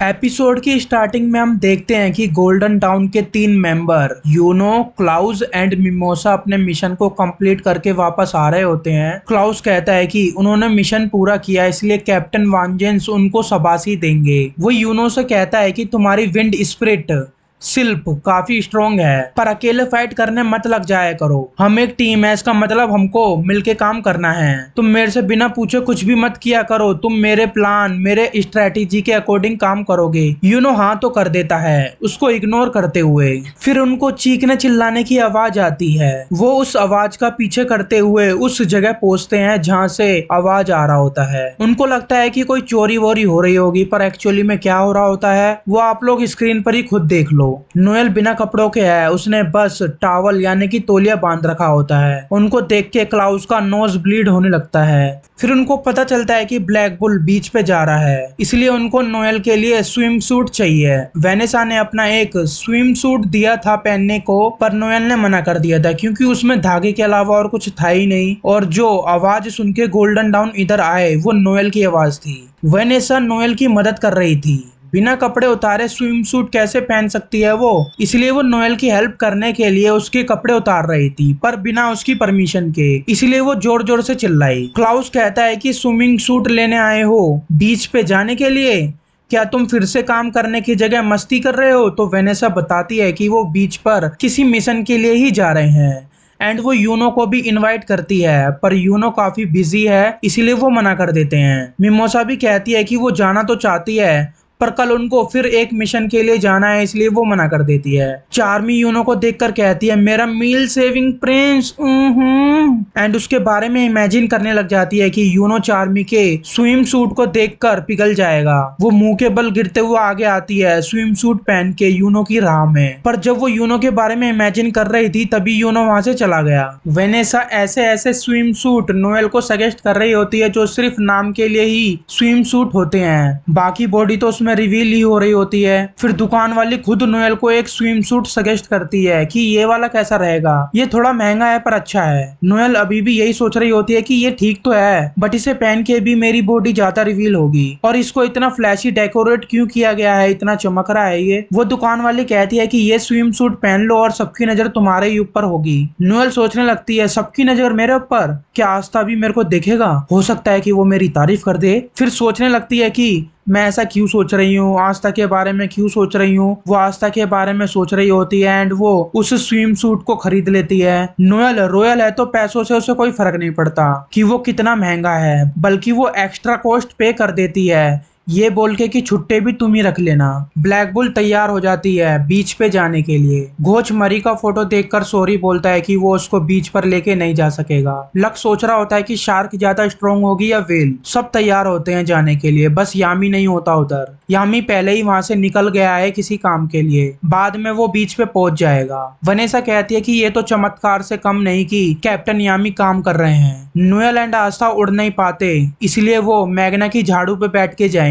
Episode की starting में हम देखते हैं कि गोल्डन टाउन के 3 member Yuno, Klaus and Mimosa अपने मिशन को कंप्लीट करके वापस आ रहे होते हैं। क्लाउस कहता है कि उन्होंने मिशन पूरा किया इसलिए कैप्टन वांजेंस उनको शाबाशी देंगे। वो यूनो से कहता है कि तुम्हारी विंड स्पिरिट शिल्प काफी स्ट्रोंग है, पर अकेले फाइट करने मत लग जाया करो। हम एक टीम है, इसका मतलब हमको मिलके काम करना है। तुम मेरे से बिना पूछे कुछ भी मत किया करो, तुम मेरे प्लान, मेरे स्ट्रेटेजी के अकॉर्डिंग काम करोगे। यूनो हाँ तो कर देता है उसको इग्नोर करते हुए। फिर उनको चीखने चिल्लाने की आवाज आती है। वो उस आवाज का पीछे करते हुए उस जगह पहुंचते हैं जहाँ से आवाज आ रहा होता है। उनको लगता है कि कोई चोरी वोरी हो रही होगी, पर एक्चुअली में क्या हो रहा होता है वो आप लोग स्क्रीन पर ही खुद देख लो। नोएल बिना कपड़ों के है, उसने बस टॉवल यानी कि तौलिया बांध रखा होता है। उनको देख के क्लाउस का नोज ब्लीड होने लगता है। फिर उनको पता चलता है कि ब्लैक बुल बीच पे जा रहा है, इसलिए उनको नोएल के लिए स्विम सूट चाहिए। वेनेसा ने अपना एक स्विम सूट दिया था पहनने को, पर नोएल ने मना कर दिया था क्योंकि उसमें धागे के अलावा और कुछ था ही नहीं। और जो आवाज सुन के गोल्डन डाउन इधर आए वो नोएल की आवाज थी। वेनेसा नोएल की मदद कर रही थी। बिना कपड़े उतारे स्विम सूट कैसे पहन सकती है वो, इसलिए वो नोएल की हेल्प करने के लिए उसके कपड़े उतार रही थी, पर बिना उसकी परमिशन के। इसलिए वो जोर जोर से चिल्लाई। क्लाउस कहता है कि स्विमिंग सूट लेने आए हो बीच पे जाने के लिए, क्या तुम फिर से काम करने की जगह मस्ती कर रहे हो? तो वेनेसा बताती है कि वो बीच पर किसी मिशन के लिए ही जा रहे हैं एंड वो यूनो को भी इनवाइट करती है, पर यूनो काफी बिजी है इसलिए वो मना कर देते हैं। मिमोसा भी कहती है कि वो जाना तो चाहती है, पर कल उनको फिर एक मिशन के लिए जाना है इसलिए वो मना कर देती है। चार्मी यूनो को देखकर कहती है मेरा मील सेविंग प्रिंस एंड उसके बारे में इमेजिन करने लग जाती है कि यूनो चार्मी के स्विम सूट को देखकर पिघल जाएगा। वो मुंह के बल गिरते हुए आगे आती है स्विम सूट पहन के यूनो की राह में, पर जब वो यूनो के बारे में इमेजिन कर रही थी तभी यूनो वहां से चला गया। वेनेसा ऐसे ऐसे स्विम सूट नोएल को सजेस्ट कर रही होती है जो सिर्फ नाम के लिए ही स्विम सूट होते हैं, बाकी बॉडी तो उसमें रिवील ही हो रही होती है। फिर दुकान वाली खुद नोएल को एक स्विम सूट सजेस्ट करती है कि ये वाला कैसा रहेगा, ये थोड़ा महंगा है पर अच्छा है। नोएल अभी भी यही सोच रही होती है कि ये ठीक तो है, बट इसे पहन के भी मेरी बॉडी ज्यादा रिवील होगी, और इसको इतना फ्लैशी डेकोरेट क्यों किया गया है, इतना चमक रहा है ये। वो दुकान वाली कहती है कि ये स्विम सूट पहन लो और सबकी नजर तुम्हारे ही ऊपर होगी। नोएल सोचने लगती है सबकी नजर मेरे ऊपर, क्या आस्था भी मेरे को देखेगा? हो सकता है कि वो मेरी तारीफ कर दे। फिर सोचने लगती है कि मैं ऐसा क्यों सोच रही हूँ, आस्था के बारे में क्यों सोच रही हूँ। वो आस्था के बारे में सोच रही होती है एंड वो उस स्विम सूट को खरीद लेती है। नोएल रॉयल है तो पैसों से उसे कोई फर्क नहीं पड़ता कि वो कितना महंगा है, बल्कि वो एक्स्ट्रा कॉस्ट पे कर देती है ये बोल के कि छुट्टे भी तुम ही रख लेना। ब्लैक बुल तैयार हो जाती है बीच पे जाने के लिए। घोच मरी का फोटो देखकर सॉरी बोलता है कि वो उसको बीच पर लेके नहीं जा सकेगा। लक सोच रहा होता है कि शार्क ज्यादा स्ट्रोंग होगी या वेल। सब तैयार होते हैं जाने के लिए, बस यामी नहीं होता उधर। यामी पहले ही वहां से निकल गया है किसी काम के लिए, बाद में वो बीच पे पहुंच जाएगा। वनेसा कहती है कि ये तो चमत्कार से कम नहीं कि कैप्टन यामी काम कर रहे हैं। नोएल एंड आस्था उड़ नहीं पाते, इसलिए वो मैग्ना की झाड़ू पे बैठ के जाएंगे।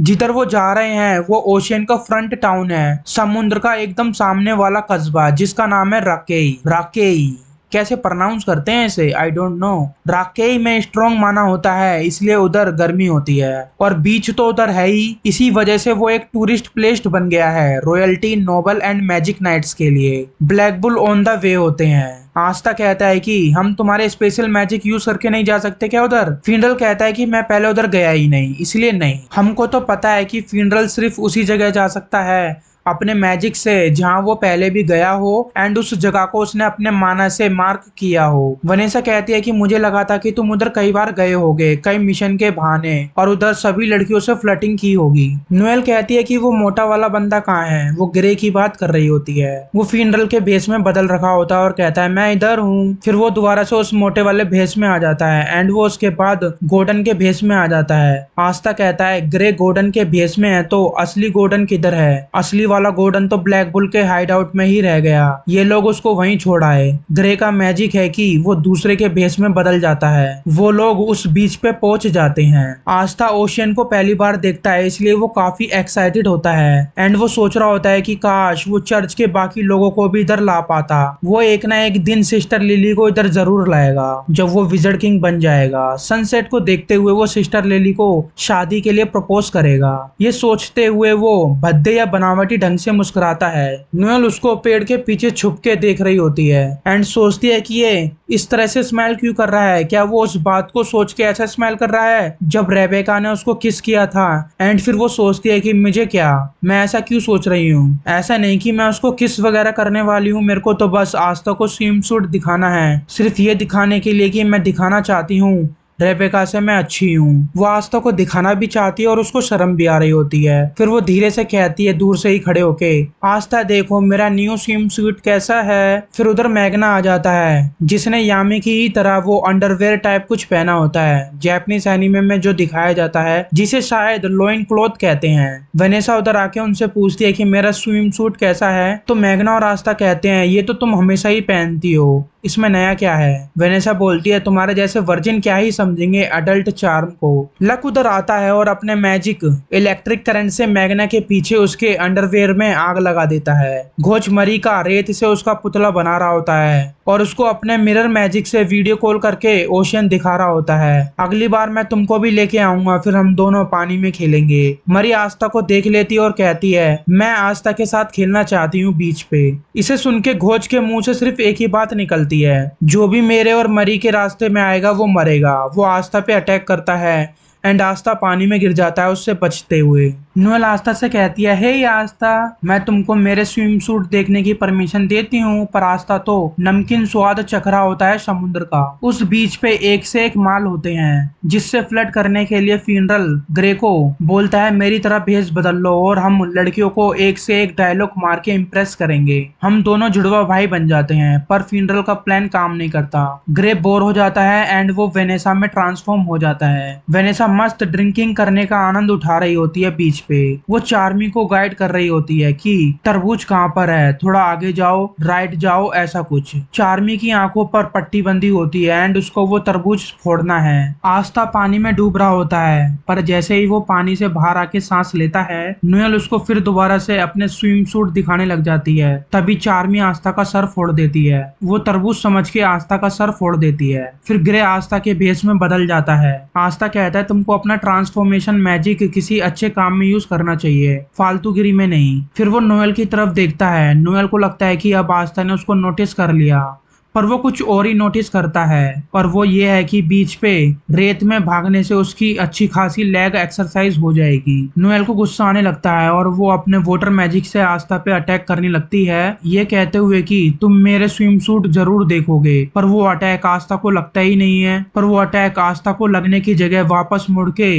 जिधर वो जा रहे हैं वो ओशियन का फ्रंट टाउन है, समुद्र का एकदम सामने वाला कस्बा जिसका नाम है राकेई। राकेई कैसे प्रोनाउंस करते हैं इसे, आई डोंट नो। राकेई में स्ट्रॉन्ग माना होता है इसलिए उधर गर्मी होती है, और बीच तो उधर है ही, इसी वजह से वो एक टूरिस्ट प्लेस बन गया है royalty, noble and magic knights के लिए। Black Bull on the way होते हैं। आस्था कहता है कि हम तुम्हारे स्पेशल मैजिक यूज करके नहीं जा सकते क्या उधर? फिनरल कहता है कि मैं पहले उधर गया ही नहीं इसलिए नहीं। हमको तो पता है कि फिनरल सिर्फ उसी जगह जा सकता है अपने मैजिक से जहां वो पहले भी गया हो एंड उस जगह को उसने अपने माना से मार्क किया हो। वनेसा कहती है कि मुझे लगा था कि तुम उधर कई बार गए होगे कई मिशन के बहाने और उधर सभी लड़कियों से फ्लर्टिंग की होगी। नोएल कहती है कि वो मोटा वाला बंदा कहाँ है, वो ग्रे की बात कर रही होती है। वो फिनरल के भेष में बदल रखा होता है और कहता है मैं इधर हूँ। फिर वो दोबारा से उस मोटे वाले भेष में आ जाता है एंड वो उसके बाद गोल्डन के भेष में आ जाता है। आस्था कहता है ग्रे गोल्डन के भेष में है तो असली गोल्डन किधर है, असली वाला गोल्डन तो ब्लैक बुल के हाइड आउट में ही रह गया। ये लोग उसको वहीं छोड़ आए। ग्रे का मैजिक है कि वो दूसरे के भेस में बदल जाता है। वो लोग उस बीच पे पहुंच जाते हैं। आस्था ओशियन को पहली बार देखता है, इसलिए वो काफी एक्साइटेड होता है एंड वो सोच रहा होता है कि काश वो चर्च के बाकी लोगों को भी इधर ला पाता। वो एक ना एक दिन सिस्टर लिली को इधर जरूर लाएगा जब वो विजर्ड किंग बन जाएगा। सनसेट को देखते हुए वो सिस्टर लिली को शादी के लिए प्रपोज करेगा। ये सोचते हुए वो भद्दे या बनावटी ढंग से मुस्कुराता है। नोएल उसको पेड़ के पीछे छुप के देख रही होती है एंड सोचती है कि ये इस तरह से स्माइल क्यों कर रहा है। क्या वो उस बात को सोच के ऐसा स्माइल कर रहा है जब रेबेका ने उसको किस किया था। एंड फिर वो सोचती है कि मुझे क्या, मैं ऐसा क्यों सोच रही हूँ। ऐसा नहीं कि मैं उसको किस वगैरह करने वाली हूँ, मेरे को तो बस आस्था को स्विम सूट दिखाना है, सिर्फ ये दिखाने के लिए कि मैं दिखाना चाहती हूँ रेबेका से मैं अच्छी हूँ। वो आस्था को दिखाना भी चाहती है और उसको शर्म भी आ रही होती है। फिर वो धीरे से कहती है दूर से ही खड़े होके, आस्था देखो मेरा न्यू स्विम सूट कैसा है। फिर उधर मैग्ना आ जाता है जिसने यामी की ही तरह वो अंडरवेयर टाइप कुछ पहना होता है, जैपनीज एनिमे में जो दिखाया जाता है, जिसे शायद लोइन क्लॉथ कहते हैं। वेनेसा उधर आके उनसे पूछती है कि मेरा स्विम सूट कैसा है, तो मैग्ना और आस्था कहते हैं ये तो तुम हमेशा ही पहनती हो, इसमें नया क्या है। वेनेसा बोलती है तुम्हारे जैसे वर्जिन क्या ही समझेंगे अडल्ट चार्म को। लक उधर आता है और अपने मैजिक इलेक्ट्रिक करंट से मैग्ना के पीछे उसके अंडरवेयर में आग लगा देता है। घोच मरी का रेत से उसका पुतला बना रहा होता है और उसको अपने मिरर मैजिक से वीडियो कॉल करके ओशियन दिखा रहा होता है। अगली बार मैं तुमको भी लेके आऊंगा, फिर हम दोनों पानी में खेलेंगे। मरी आस्था को देख लेती है और कहती है मैं आस्था के साथ खेलना चाहती हूँ बीच पे। इसे सुन के घोच के मुंह से सिर्फ एक ही बात निकलती है, जो भी मेरे और मरी के रास्ते में आएगा वो मरेगा। वो आस्था पे अटैक करता है एंड आस्था पानी में गिर जाता है उससे बचते हुए। नोएल आस्था से कहती है हे आस्था, मैं तुमको मेरे स्विम सूट देखने की परमिशन देती हूँ, पर आस्था तो नमकीन स्वाद चख रहा होता है समुद्र का। उस बीच पे एक से एक माल होते हैं जिससे फ्लर्ट करने के लिए फिनरल ग्रे को बोलता है मेरी तरह भेष बदल लो और हम लड़कियों को एक से एक डायलॉग मार के इम्प्रेस करेंगे। हम दोनों जुड़वा भाई बन जाते हैं, पर फिनरल का प्लान काम नहीं करता। ग्रे बोर हो जाता है एंड वो वेनेसा में ट्रांसफॉर्म हो जाता है। वेनेसा मस्त ड्रिंकिंग करने का आनंद उठा रही होती है बीच पे। वो चार्मी को गाइड कर रही होती है कि तरबूज कहाँ पर है, थोड़ा आगे जाओ, राइट जाओ, ऐसा कुछ। चार्मी की आंखों पर पट्टी बंदी होती है एंड उसको वो तरबूज फोड़ना है। आस्था पानी में डूब रहा होता है, पर जैसे ही वो पानी से बाहर आके सांस लेता है, नोएल उसको फिर दोबारा से अपने स्विम सूट दिखाने लग जाती है। तभी चार्मी आस्था का सर फोड़ देती है। वो तरबूज समझ के आस्था का सर फोड़ देती है। फिर ग्रे आस्था के भेस में बदल जाता है। आस्था कहता है तुमको अपना ट्रांसफॉर्मेशन मैजिक किसी अच्छे काम में यूज करना चाहिए, फालतूगिरी में नहीं। फिर वो नोएल की तरफ देखता है। नोएल को लगता है कि अब आस्था ने उसको नोटिस कर लिया, पर वो कुछ और ही नोटिस करता है। और वो ये है कि बीच पे रेत में भागने से उसकी अच्छी खासी लेग एक्सरसाइज हो जाएगी। नोएल को गुस्सा आने लगता है और वो अपने वाटर मैजिक से आस्था पे अटैक करने लगती है, ये कहते हुए कि तुम मेरे स्विम सूट जरूर देखोगे। पर वो अटैक आस्था को लगता ही नहीं है। पर वो अटैक आस्था को लगने की जगह वापस मुड़ के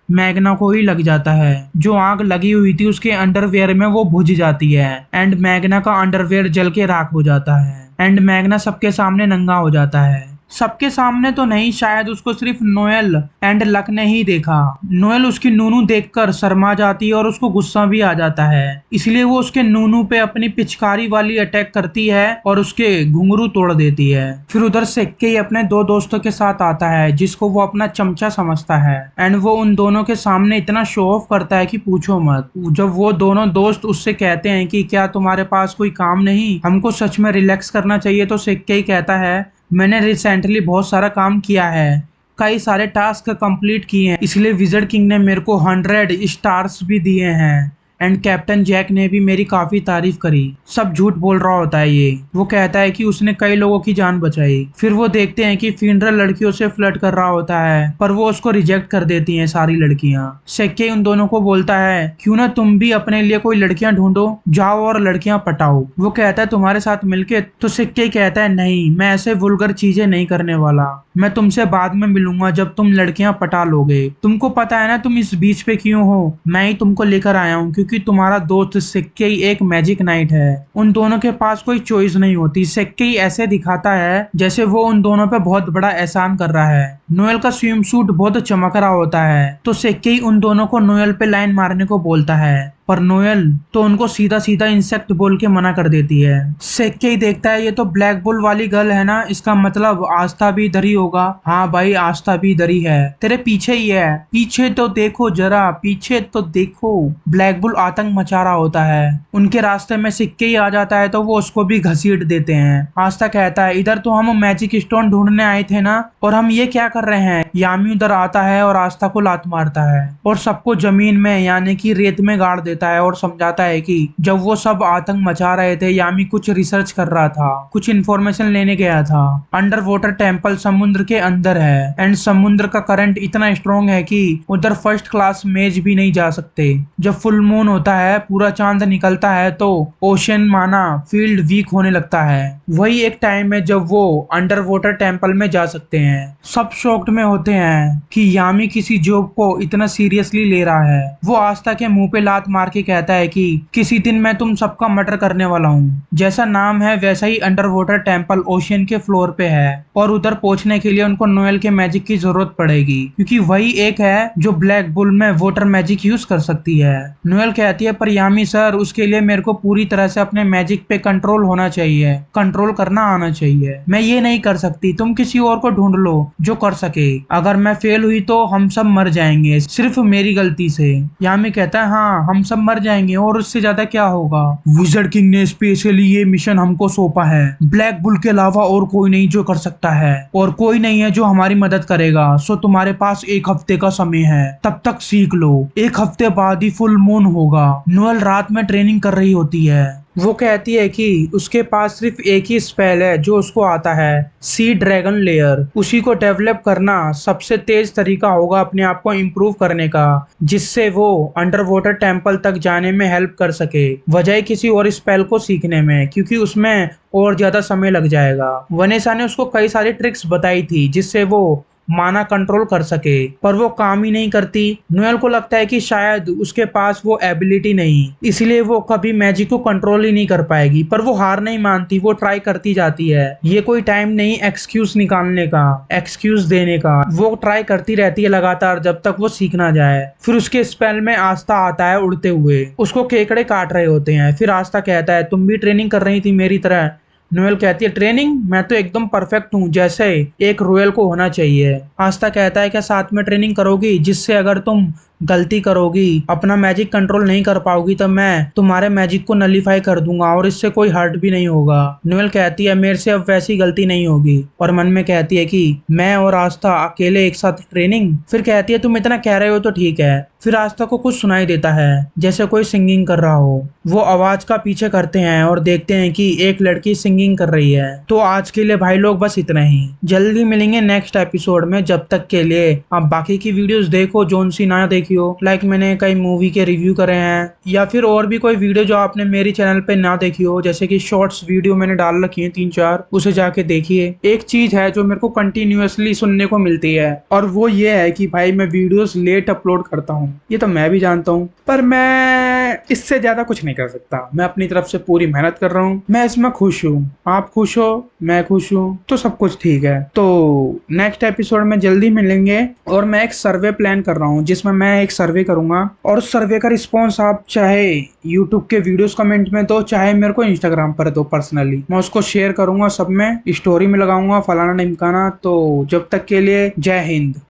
मैग्ना को ही लग जाता है। जो आग लगी हुई थी उसके अंडरवेयर में वो बुझ जाती है एंड मैग्ना का अंडरवेयर जल के राख हो जाता है एंड मैग्ना सबके सामने नंगा हो जाता है। सबके सामने तो नहीं, शायद उसको सिर्फ नोएल एंड लक ने ही देखा। नोएल उसकी नूनू देखकर शर्मा जाती है और उसको गुस्सा भी आ जाता है, इसलिए वो उसके नूनू पे अपनी पिचकारी वाली अटैक करती है और उसके घुंघरू तोड़ देती है। फिर उधर सेक्के अपने दो दोस्तों के साथ आता है जिसको वो अपना चमचा समझता है एंड वो उन दोनों के सामने इतना शो ऑफ करता है कि पूछो मत। जब वो दोनों दोस्त उससे कहते हैं कि क्या तुम्हारे पास कोई काम नहीं, हमको सच में रिलैक्स करना चाहिए, तो सेक्के कहता है मैंने रिसेंटली बहुत सारा काम किया है, कई सारे टास्क कंप्लीट किए हैं, इसलिए विजर्ड किंग ने मेरे को 100 स्टार्स भी दिए हैं एंड कैप्टन जैक ने भी मेरी काफी तारीफ करी। सब झूठ बोल रहा होता है ये। वो कहता है कि उसने कई लोगों की जान बचाई। फिर वो देखते हैं कि फिनरल लड़कियों से फ्लर्ट कर रहा होता है, पर वो उसको रिजेक्ट कर देती हैं सारी लड़कियां। सेक्के उन दोनों को बोलता है क्यों ना तुम भी अपने लिए कोई लड़कियां ढूंढो, जाओ और लड़कियां पटाओ। वो कहता है तुम्हारे साथ मिलके, तो सेक्के कहता है नहीं, मैं ऐसे वुल्गर चीजें नहीं करने वाला, मैं तुमसे बाद में मिलूंगा जब तुम लड़कियां पटा लोगे। तुमको पता है ना तुम इस बीच पे क्यों हो, मैं ही तुमको लेकर आया हूँ क्योंकि तुम्हारा दोस्त सेक्के एक मैजिक नाइट है। उन दोनों के पास कोई चॉइस नहीं होती। सेक्के ऐसे दिखाता है जैसे वो उन दोनों पे बहुत बड़ा एहसान कर रहा है। नोएल का स्विम सूट बहुत चमक रहा होता है, तो सेक्के उन दोनों को नोएल पे लाइन मारने को बोलता है। पर नोएल तो उनको सीधा सीधा इंसेक्ट बोल के मना कर देती है। सेक्के ही देखता है ये तो ब्लैक बुल वाली गर्ल है ना, इसका मतलब आस्था भी इधर ही होगा। हाँ भाई आस्था भी इधर ही है, तेरे पीछे ही है, पीछे तो देखो जरा, पीछे तो देखो। ब्लैक बुल आतंक मचा रहा होता है, उनके रास्ते में सिक्के ही आ जाता है तो वो उसको भी घसीट देते हैं। आस्था कहता है इधर तो हम मैजिक स्टोन ढूंढने आए थे ना, और हम ये क्या कर रहे हैं। यामी उधर आता है और आस्था को लात मारता है और सबको जमीन में यानी कि रेत में गाड़ देता है और समझाता है कि जब वो सब आतंक मचा रहे थे यामी कुछ रिसर्च कर रहा था, कुछ इन्फॉर्मेशन लेने गया था। अंडर वाटर टेम्पल समुद्र के अंदर है एंड समुद्र का करंट इतना स्ट्रॉन्ग है कि उधर फर्स्ट क्लास मेज भी नहीं जा सकते। जब फुल मून होता है, पूरा चांद निकलता है तो ओशन माना फील्ड वीक होने लगता है। वही एक टाइम है जब वो अंडर वाटर टेम्पल में जा सकते हैं। सब शॉक्ड में होते हैं कि यामी किसी जॉब को इतना सीरियसली ले रहा है। वो आस्था के मुंह पे लात मार के कहता है कि किसी दिन मैं तुम सबका मर्डर करने वाला हूँ। जैसा नाम है वैसा ही अंडर वाटर टेम्पल ओशियन के फ्लोर पे है और उधर पहुंचने के लिए उनको नोएल के मैजिक की जरूरत पड़ेगी, क्योंकि वही एक है जो ब्लैक बुल में वाटर मैजिक यूज कर सकती है। नोएल कहती है पर यामी सर, उसके लिए मेरे को पूरी तरह से अपने मैजिक पे कंट्रोल होना चाहिए, कंट्रोल करना आना चाहिए। मैं ये नहीं कर सकती, तुम किसी और को ढूंढ लो जो कर सके। अगर मैं फेल हुई तो हम सब मर जाएंगे सिर्फ मेरी गलती से। यामी कहता है हाँ हम सब मर जाएंगे और उससे ज्यादा क्या होगा। विज़र्ड किंग ने स्पेशली ये मिशन हमको सौंपा है, ब्लैक बुल के अलावा और कोई नहीं जो कर सकता है और कोई नहीं है जो हमारी मदद करेगा। सो तुम्हारे पास 1 हफ्ते का समय है, तब तक सीख लो। 1 हफ्ते बाद ही फुल मून होगा। नोएल रात में ट्रेनिंग कर रही होती है। वो कहती है कि उसके पास सिर्फ एक ही स्पेल है जो उसको आता है, सी ड्रैगन लेयर। उसी को डेवलप करना सबसे तेज तरीका होगा अपने आप को इम्प्रूव करने का, जिससे वो अंडर वाटर टेम्पल तक जाने में हेल्प कर सके, बजाय किसी और स्पेल को सीखने में, क्योंकि उसमें और ज्यादा समय लग जाएगा। वनेसा ने उसको कई सारी ट्रिक्स बताई थी जिससे वो माना कंट्रोल कर सके, पर वो काम ही नहीं करती। नोएल को लगता है कि शायद उसके पास वो एबिलिटी नहीं, इसलिए वो कभी मैजिक को कंट्रोल ही नहीं कर पाएगी। पर वो हार नहीं मानती, वो ट्राई करती जाती है। ये कोई टाइम नहीं एक्सक्यूज निकालने का, एक्सक्यूज देने का। वो ट्राई करती रहती है लगातार जब तक वो सीख ना जाए। फिर उसके स्पेल में आस्था आता है उड़ते हुए, उसको केकड़े काट रहे होते हैं। फिर आस्था कहता है तुम भी ट्रेनिंग कर रही थी मेरी तरह। नोएल कहती है ट्रेनिंग, मैं तो एकदम परफेक्ट हूँ जैसे एक रॉयल को होना चाहिए। आस्था कहता है क्या साथ में ट्रेनिंग करोगी, जिससे अगर तुम गलती करोगी, अपना मैजिक कंट्रोल नहीं कर पाओगी, तो मैं तुम्हारे मैजिक को नलीफाई कर दूंगा और इससे कोई हर्ट भी नहीं होगा। नोएल कहती है मेरे से अब वैसी गलती नहीं होगी, और मन में कहती है कि मैं और आस्था अकेले एक साथ ट्रेनिंग। फिर कहती है तुम इतना कह रहे हो तो ठीक है। फिर आस्था को कुछ सुनाई देता है जैसे कोई सिंगिंग कर रहा हो। वो आवाज का पीछे करते हैं और देखते हैं कि एक लड़की सिंगिंग कर रही है। तो आज के लिए भाई लोग बस इतना ही, जल्दी मिलेंगे नेक्स्ट एपिसोड में। जब तक के लिए आप बाकी की वीडियोस देखो जोन सी ना देखी हो, लाइक मैंने कई मूवी के रिव्यू करे हैं, या फिर और भी कोई वीडियो जो आपने मेरी चैनल पे ना देखी हो, जैसे कि शॉर्ट्स वीडियो मैंने डाल रखी है 3-4, उसे जाके देखिए। एक चीज है जो मेरे को कंटिन्यूअसली सुनने को मिलती है, और वो ये है कि भाई मैं वीडियोस लेट अपलोड करता हूँ। ये तो मैं भी जानता हूँ, पर मैं इससे ज्यादा कुछ नहीं कर सकता। मैं अपनी तरफ से पूरी मेहनत कर रहा हूँ, मैं इसमें खुश हूँ। आप खुश हो, मैं खुश हूँ, तो सब कुछ ठीक है। तो नेक्स्ट एपिसोड में जल्दी मिलेंगे, और मैं एक सर्वे प्लान कर रहा हूँ जिसमें मैं एक सर्वे करूंगा, और उस सर्वे का रिस्पॉन्स आप चाहे यूट्यूब के वीडियोस कमेंट में दो, चाहे मेरे को इंस्टाग्राम पर दो पर्सनली। मैं उसको शेयर करूंगा, सब में स्टोरी में लगाऊंगा, फलाना ढिमकाना। तो जब तक के लिए जय हिंद।